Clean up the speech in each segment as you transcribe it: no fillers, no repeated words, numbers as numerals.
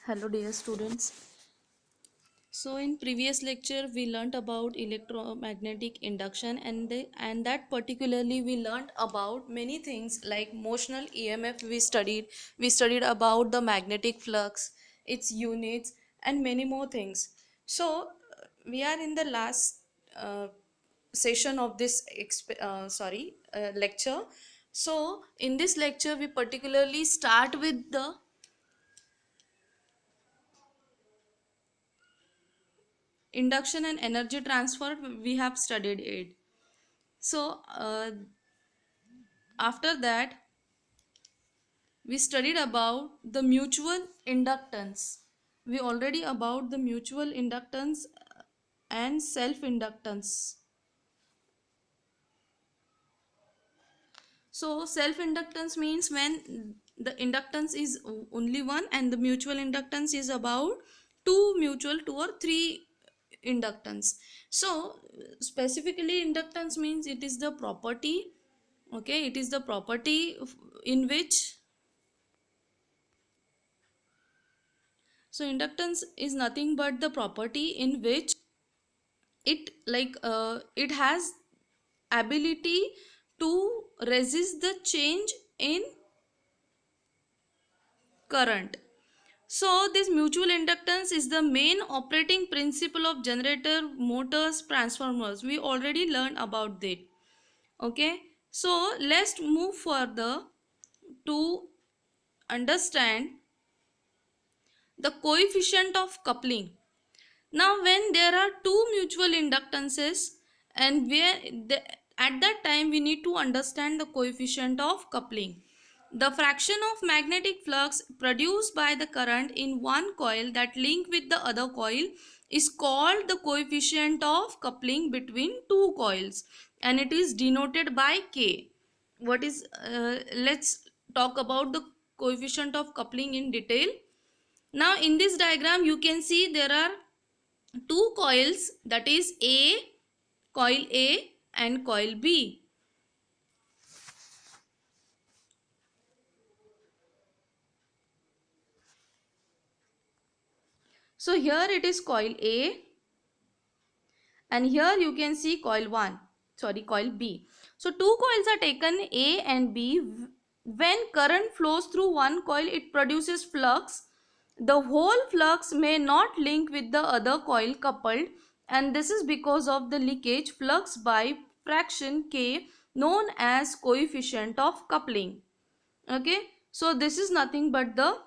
Hello dear students. So in previous lecture we learnt about electromagnetic induction and that particularly we learnt about many things like motional EMF we studied about the magnetic flux, its units and many more things. So we are in the last uh, session of this lecture. So in this lecture we particularly start with the induction and energy transfer. We have studied it. So after that we studied about the mutual inductance. We already about the mutual inductance and self inductance. So self inductance means when the inductance is only one and the mutual inductance is about two or three inductance. So specifically inductance means it is the property, okay, it is the property in which, so inductance is nothing but the property in which it has ability to resist the change in current. So this mutual inductance is the main operating principle of generator, motors, transformers. We already learned about that. Okay. So let's move further to understand the coefficient of coupling. Now when there are two mutual inductances and at that time we need to understand the coefficient of coupling. The fraction of magnetic flux produced by the current in one coil that link with the other coil is called the coefficient of coupling between two coils, and it is denoted by K. Let's talk about the coefficient of coupling in detail. Now in this diagram you can see there are two coils, that is coil A and coil B. So here it is coil A and here you can see coil B. So two coils are taken, A and B. When current flows through one coil, it produces flux. The whole flux may not link with the other coil coupled, and this is because of the leakage flux by fraction K, known as coefficient of coupling. Okay, so this is nothing but the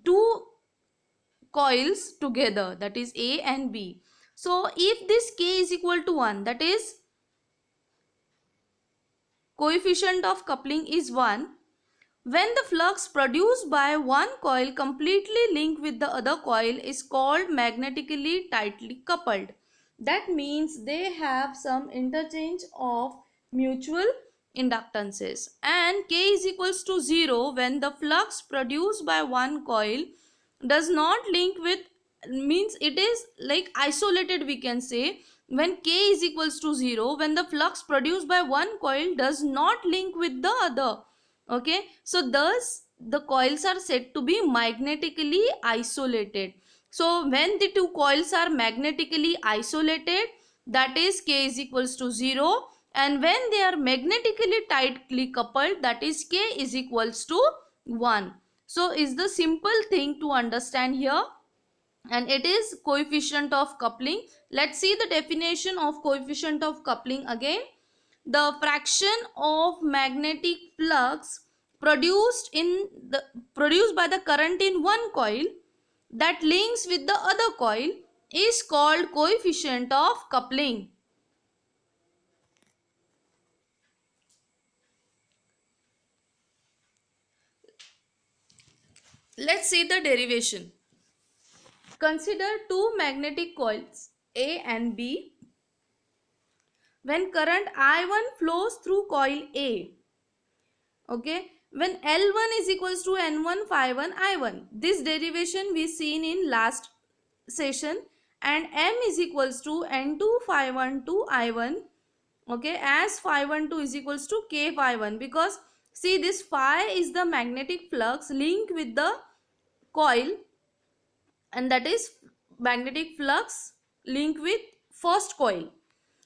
two coils together, that is A and B. So if this K is equal to 1, that is coefficient of coupling is 1, when the flux produced by one coil completely linked with the other coil is called magnetically tightly coupled. That means they have some interchange of mutual inductances. And K is equals to 0 when the flux produced by one coil does not link with, means it is like isolated, we can say, when K is equals to 0 when the flux produced by one coil does not link with the other. Okay, so thus the coils are said to be magnetically isolated. So when the two coils are magnetically isolated, that is K is equals to 0, and when they are magnetically tightly coupled, that is K is equals to 1. So is the simple thing to understand here, and it is coefficient of coupling. Let's see the definition of coefficient of coupling again. The fraction of magnetic flux produced by the current in one coil that links with the other coil is called coefficient of coupling. Let's see the derivation. Consider two magnetic coils A and B. When current I1 flows through coil A, okay, when L1 is equals to N1 phi1 I1, this derivation we seen in last session, and M is equals to N2 phi1 to I1, okay, as phi1 2 is equals to K phi1, because see this phi is the magnetic flux linked with the coil, and that is magnetic flux link with first coil.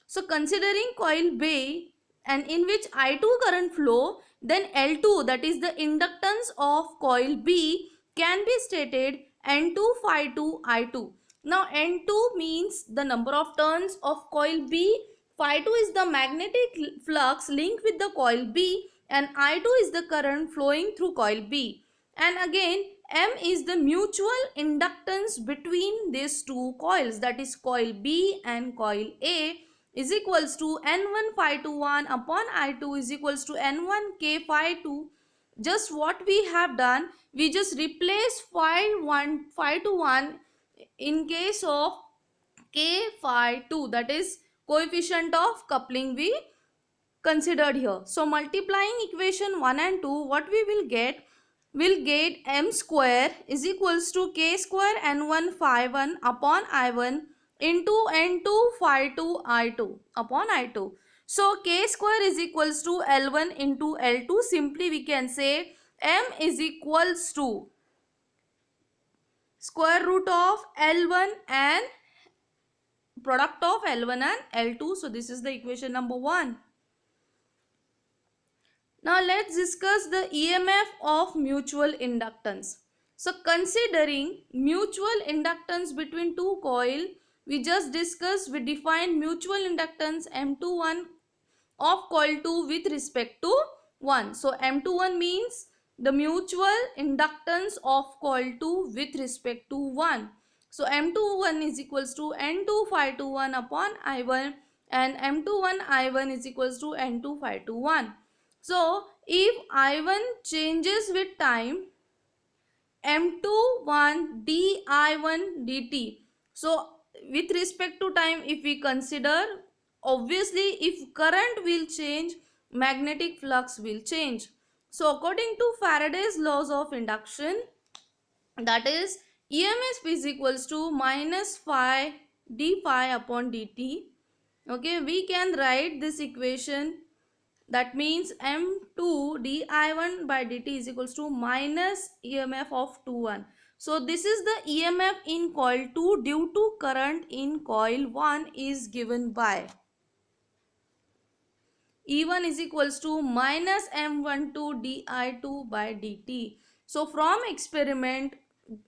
So considering coil B and in which I2 current flow, then L2, that is the inductance of coil B, can be stated N2 phi 2 I2. Now N2 means the number of turns of coil B, phi 2 is the magnetic flux linked with the coil B, and I2 is the current flowing through coil B. And again, M is the mutual inductance between these two coils, that is coil B and coil A, is equals to N1 phi 2 1 upon I2 is equals to N1 K phi 2. Just what we have done, we just replace phi 2 1 in case of K phi 2, that is coefficient of coupling we considered here. So multiplying equation 1 and 2, what we will get? We'll get m square is equals to k square n1 phi 1 upon I1 into n2 phi 2 I2 upon I2. So k square is equals to L1 into L2. Simply we can say m is equals to square root of L1 and product of L1 and L2. So this is the equation number 1. Now let's discuss the EMF of mutual inductance. So considering mutual inductance between two coil, we just discussed, we define mutual inductance M21 of coil 2 with respect to 1. So M21 means the mutual inductance of coil 2 with respect to 1. So M21 is equals to N2 phi 21 upon I1, and M21 I1 is equals to N2 phi 21. So if I1 changes with time, M21 di1 dt. So with respect to time, if we consider, obviously if current will change, magnetic flux will change. So according to Faraday's laws of induction, that is EMF is equals to minus phi d phi upon dt. Okay, we can write this equation. That means M2 di1 by dt is equals to minus EMF of 21. So this is the EMF in coil 2 due to current in coil 1 is given by E1 is equals to minus M12 di2 by dt. So from experiment,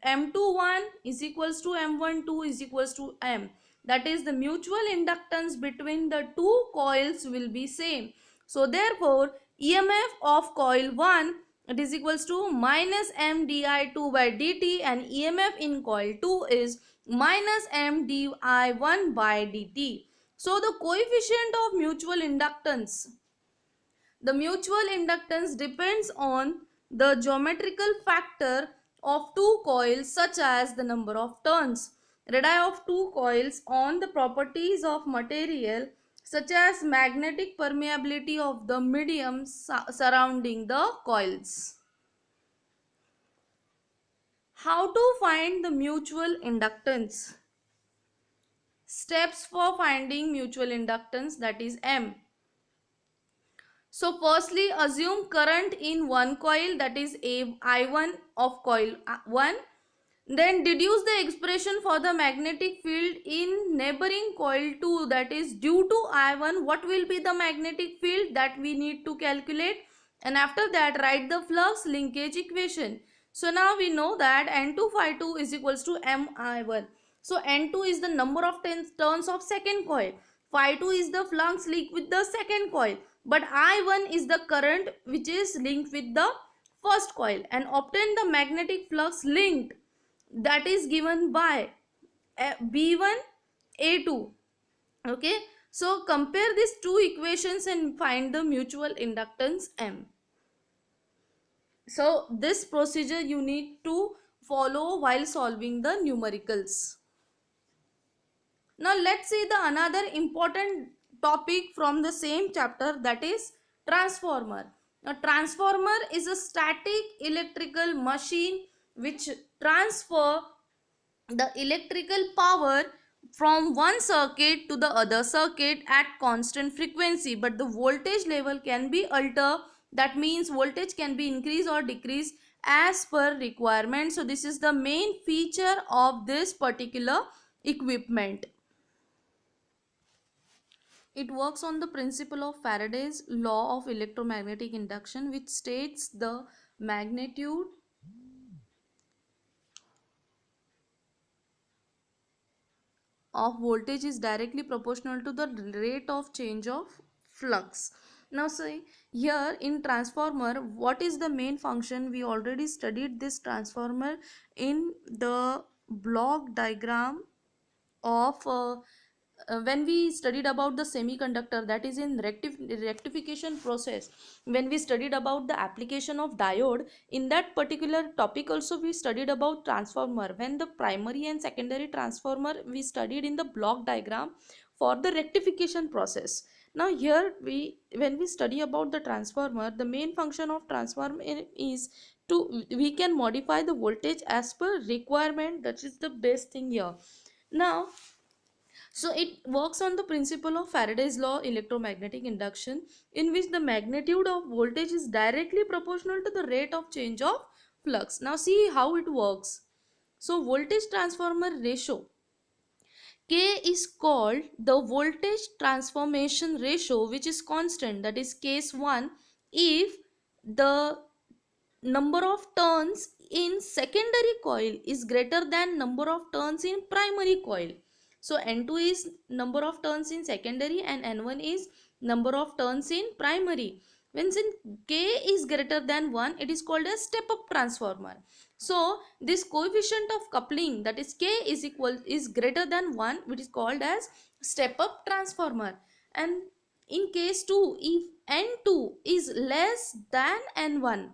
M21 is equals to M12 is equals to M. That is the mutual inductance between the two coils will be same. So therefore EMF of coil 1, it is equals to minus M di2 by dt, and EMF in coil 2 is minus M di1 by dt. So the coefficient of mutual inductance, the mutual inductance depends on the geometrical factor of two coils, such as the number of turns, radii of two coils, on the properties of material such as magnetic permeability of the medium surrounding the coils. How to find the mutual inductance? Steps for finding mutual inductance, that is M. So firstly, assume current in one coil, that is I1 of coil 1. Then deduce the expression for the magnetic field in neighboring coil 2, that is due to I1, what will be the magnetic field that we need to calculate, and after that write the flux linkage equation. So now we know that N2 phi 2 is equals to MI1. So N2 is the number of turns of second coil. Phi 2 is the flux linked with the second coil. But I1 is the current which is linked with the first coil, and obtain the magnetic flux linked, that is given by B1 A2. Okay. So compare these two equations and find the mutual inductance M. So this procedure you need to follow while solving the numericals. Now let's see the another important topic from the same chapter, that is transformer. Now transformer is a static electrical machine which transfer the electrical power from one circuit to the other circuit at constant frequency, but the voltage level can be altered. That means voltage can be increased or decreased as per requirement. So this is the main feature of this particular equipment. It works on the principle of Faraday's law of electromagnetic induction, which states the magnitude of voltage is directly proportional to the rate of change of flux. Now see here in transformer, what is the main function? We already studied this transformer in the block diagram of when we studied about the semiconductor, that is in rectification process. When we studied about the application of diode, in that particular topic also we studied about transformer. When the primary and secondary transformer we studied in the block diagram for the rectification process. Now here when we study about the transformer, the main function of transformer is to we can modify the voltage as per requirement. That is the best thing here. Now so it works on the principle of Faraday's law electromagnetic induction, in which the magnitude of voltage is directly proportional to the rate of change of flux. Now see how it works. So voltage transformer ratio K is called the voltage transformation ratio, which is constant, that is case 1, if the number of turns in secondary coil is greater than number of turns in primary coil. So N2 is number of turns in secondary and N1 is number of turns in primary. When K is greater than 1, it is called a step up transformer. So this coefficient of coupling, that is K is greater than 1, which is called as step up transformer. And in case 2, if N2 is less than N1,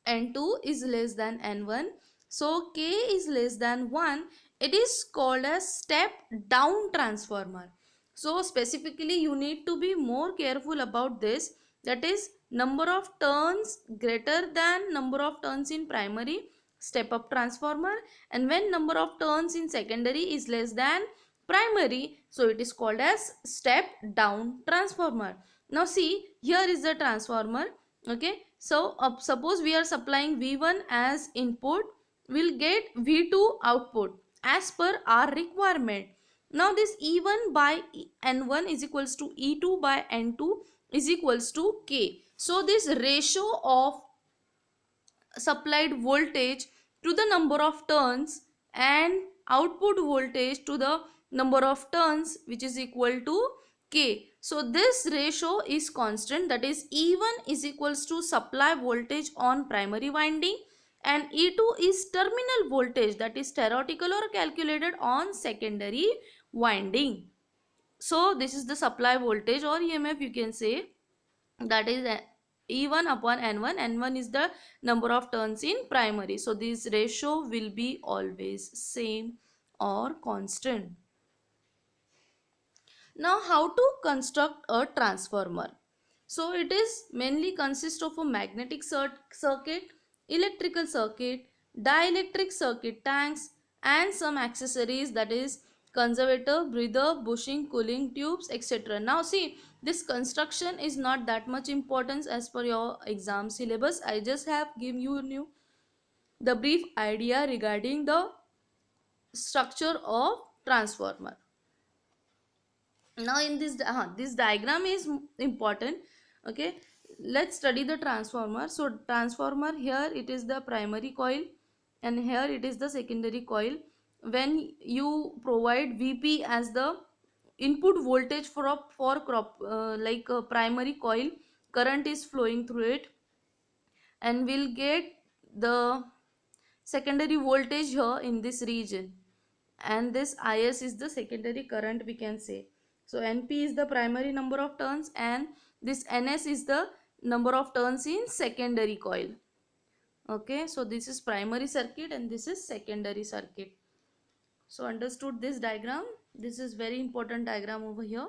N2 is less than N1, so K is less than 1, it is called as step down transformer. So specifically you need to be more careful about this, that is number of turns greater than number of turns in primary, step up transformer, and when number of turns in secondary is less than primary, so it is called as step down transformer. Now see, here is the transformer. Okay, so suppose we are supplying V1 as input, we'll get V2 output as per our requirement. Now this E1 by N1 is equals to E2 by N2 is equals to K. So this ratio of supplied voltage to the number of turns and output voltage to the number of turns, which is equal to K. So this ratio is constant, that is E1 is equals to supply voltage on primary winding and E2 is terminal voltage, that is theoretical or calculated on secondary winding. So this is the supply voltage or EMF, you can say, that is E1 upon N1. N1 is the number of turns in primary. So this ratio will be always same or constant. Now how to construct a transformer? So it is mainly consists of a magnetic circuit, electrical circuit, dielectric circuit tanks and some accessories, that is conservator, breather, bushing, cooling tubes, etc. Now see, this construction is not that much importance as per your exam syllabus. I just have given you the brief idea regarding the structure of transformer. Now in this diagram is important. Okay, let's study the transformer. So transformer, here it is the primary coil and here it is the secondary coil. When you provide Vp as the input voltage for primary coil, current is flowing through it and we'll get the secondary voltage here in this region, and this Is is the secondary current, we can say. So Np is the primary number of turns and this Ns is the number of turns in secondary coil. Okay, so this is primary circuit and this is secondary circuit. So understood this diagram? This is very important diagram over here.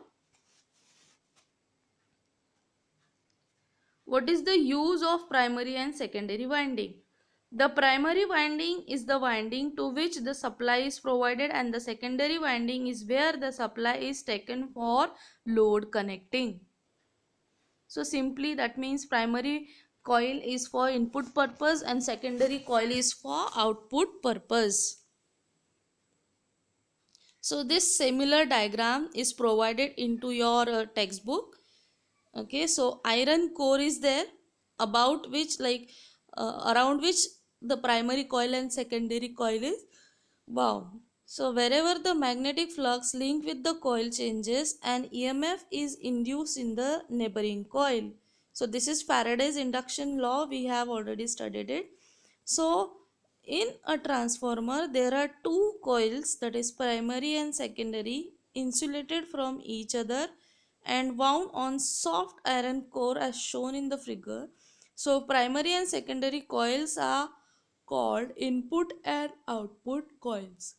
What is the use of primary and secondary winding? The primary winding is the winding to which the supply is provided and the secondary winding is where the supply is taken for load connecting. So simply that means primary coil is for input purpose and secondary coil is for output purpose. So this similar diagram is provided into your textbook. Okay, so iron core is there, about which around which the primary coil and secondary coil is wound. So wherever the magnetic flux link with the coil changes, an EMF is induced in the neighboring coil. So this is Faraday's induction law, we have already studied it. So in a transformer there are two coils, that is primary and secondary, insulated from each other and wound on soft iron core as shown in the figure. So primary and secondary coils are called input and output coils.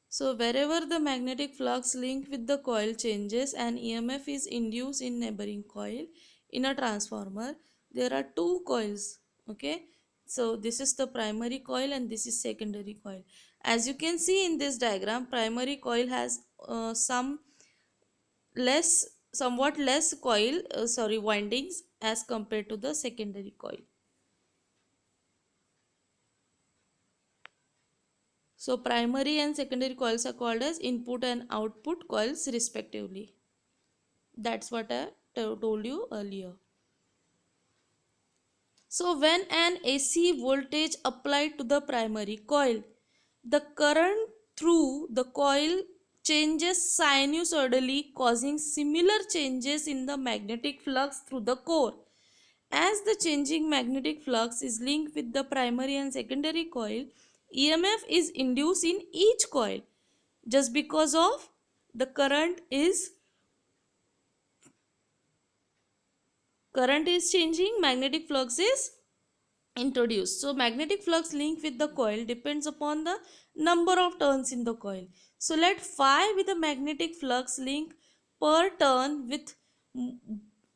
So wherever the magnetic flux link with the coil changes, an EMF is induced in neighboring coil. In a transformer there are two coils. Okay, so this is the primary coil and this is secondary coil. As you can see in this diagram, primary coil has somewhat less windings as compared to the secondary coil. So primary and secondary coils are called as input and output coils respectively. That's what I told you earlier. So when an AC voltage applied to the primary coil, the current through the coil changes sinusoidally, causing similar changes in the magnetic flux through the core. As the changing magnetic flux is linked with the primary and secondary coil, EMF is induced in each coil just because of the current is changing, magnetic flux is introduced. So magnetic flux link with the coil depends upon the number of turns in the coil. So let phi with the magnetic flux link per turn with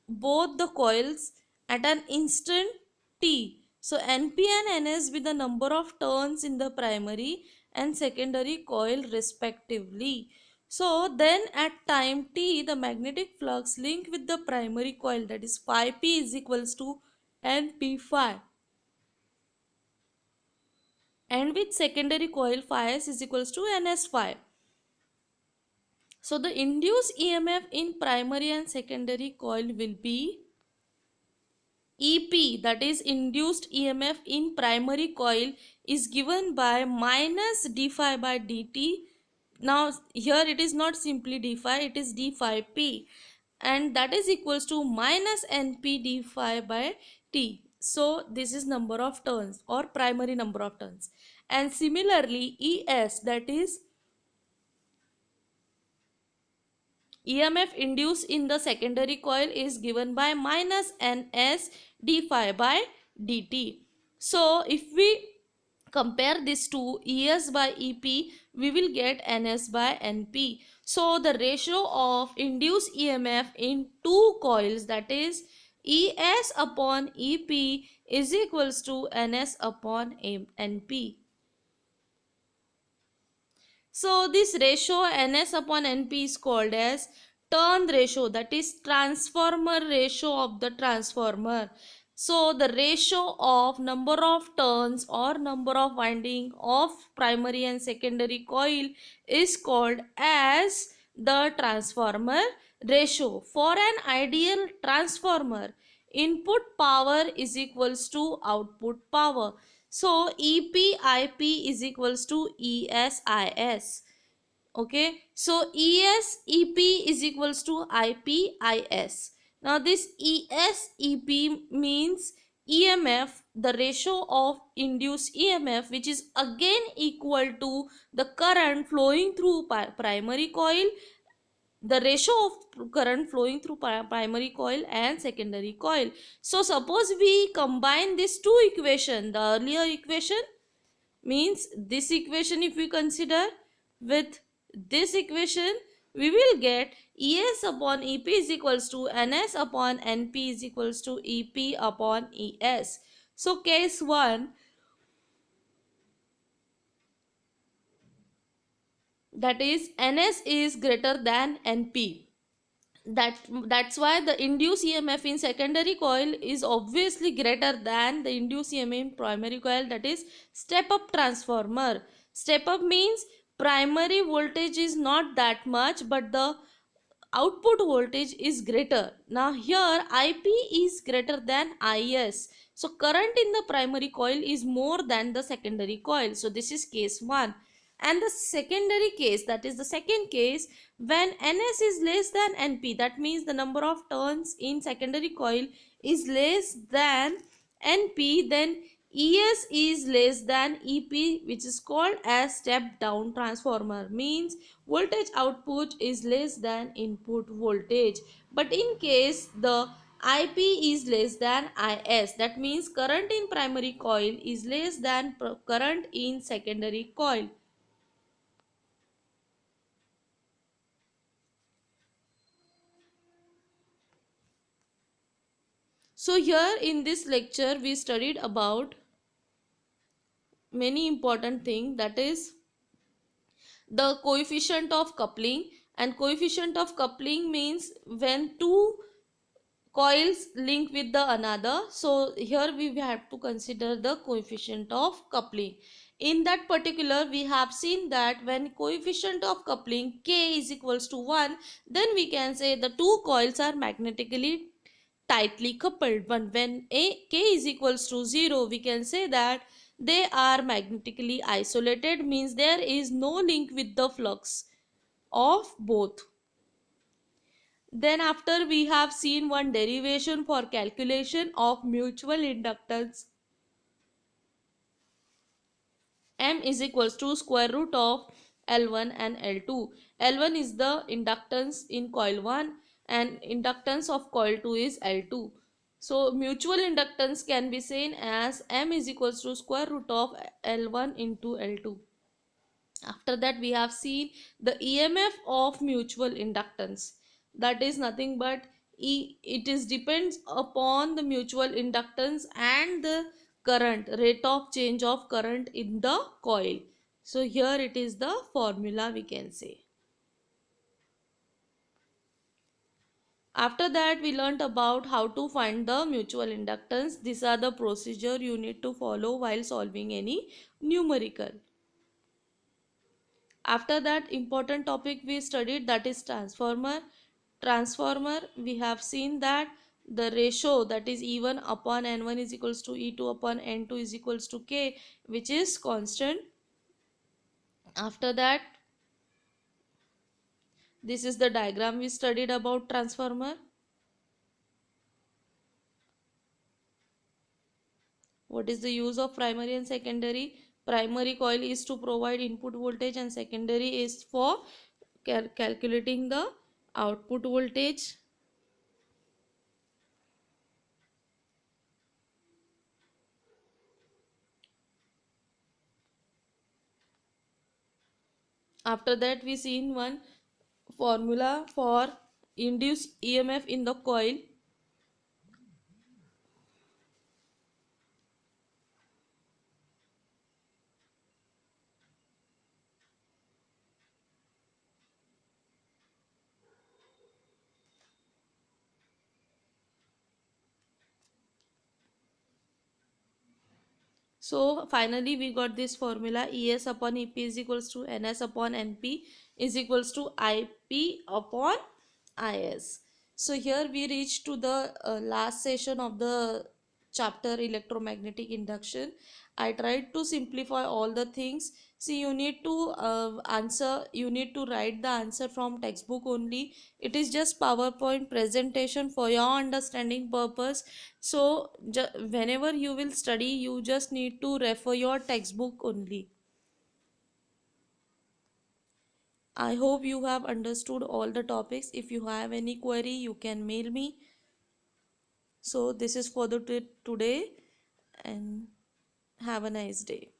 both the coils at an instant t. So Np and Ns with the number of turns in the primary and secondary coil respectively. So then at time t, the magnetic flux link with the primary coil, that is phi p is equals to Np phi, and with secondary coil phi s is equals to Ns phi. So the induced EMF in primary and secondary coil will be EP, that is induced EMF in primary coil, is given by minus d phi by dt. Now here it is not simply d phi, it is d phi p, and that is equals to minus np d phi by t. So this is number of turns or primary number of turns. And similarly ES, that is EMF induced in the secondary coil, is given by minus Ns d phi by dt. So if we compare this to ES by EP, we will get Ns by Np. So the ratio of induced EMF in two coils, that is ES upon EP, is equals to Ns upon Np. So this ratio Ns upon Np is called as turn ratio, that is transformer ratio of the transformer. So the ratio of number of turns or number of winding of primary and secondary coil is called as the transformer ratio. For an ideal transformer, input power is equals to output power. So EPIP is equals to ESIS. Okay, so ESEP is equals to IPIS. Now this ESEP means EMF, the ratio of induced EMF, which is again equal to the current flowing through primary coil, the ratio of current flowing through primary coil and secondary coil. So suppose we combine these two equations, the earlier equation means this equation, if we consider with this equation, we will get ES upon EP is equals to NS upon NP is equals to EP upon ES. So case 1, that is Ns is greater than Np. that that's why the induced emf in secondary coil is obviously greater than the induced emf in primary coil. That is step up transformer. Step up means primary voltage is not that much, but the output voltage is greater. Now here ip is greater than is, so current in the primary coil is more than the secondary coil. So this is case 1. And the secondary case, that is the second case, when ns is less than np, that means the number of turns in secondary coil is less than np, then es is less than ep, which is called as step down transformer. Means voltage output is less than input voltage. But in case the ip is less than is, that means current in primary coil is less than current in secondary coil. So here in this lecture we studied about many important things, that is the coefficient of coupling. And coefficient of coupling means when two coils link with the another, so here we have to consider the coefficient of coupling. In that particular we have seen that when coefficient of coupling k is equals to 1, then we can say the two coils are magnetically tightly coupled. But when k is equals to 0, we can say that they are magnetically isolated, means there is no link with the flux of both. Then after we have seen one derivation for calculation of mutual inductance. M is equals to square root of L1 and L2. L1 is the inductance in coil 1 and inductance of coil 2 is L2. So mutual inductance can be seen as M is equals to square root of L1 into L2. After that we have seen the emf of mutual inductance, that is nothing but it is depends upon the mutual inductance and the current, rate of change of current in the coil. So here it is the formula we can say. After that we learnt about how to find the mutual inductance. These are the procedure you need to follow while solving any numerical. After that important topic we studied, that is transformer. Transformer we have seen that the ratio, that is E1 upon N1 is equals to E2 upon N2 is equals to K, which is constant. After that this is the diagram we studied about transformer. What is the use of primary and secondary? Primary coil is to provide input voltage and secondary is for calculating the output voltage. After that we seen one formula for induced EMF in the coil. So finally we got this formula, ES upon EP is equals to NS upon NP is equals to IP upon IS. So here we reach to the last session of the chapter electromagnetic induction. I tried to simplify all the things. See, you need to you need to write the answer from textbook only. It is just PowerPoint presentation for your understanding purpose. So whenever you will study, you just need to refer your textbook only. I hope you have understood all the topics. If you have any query, you can mail me. So this is for the today, and have a nice day.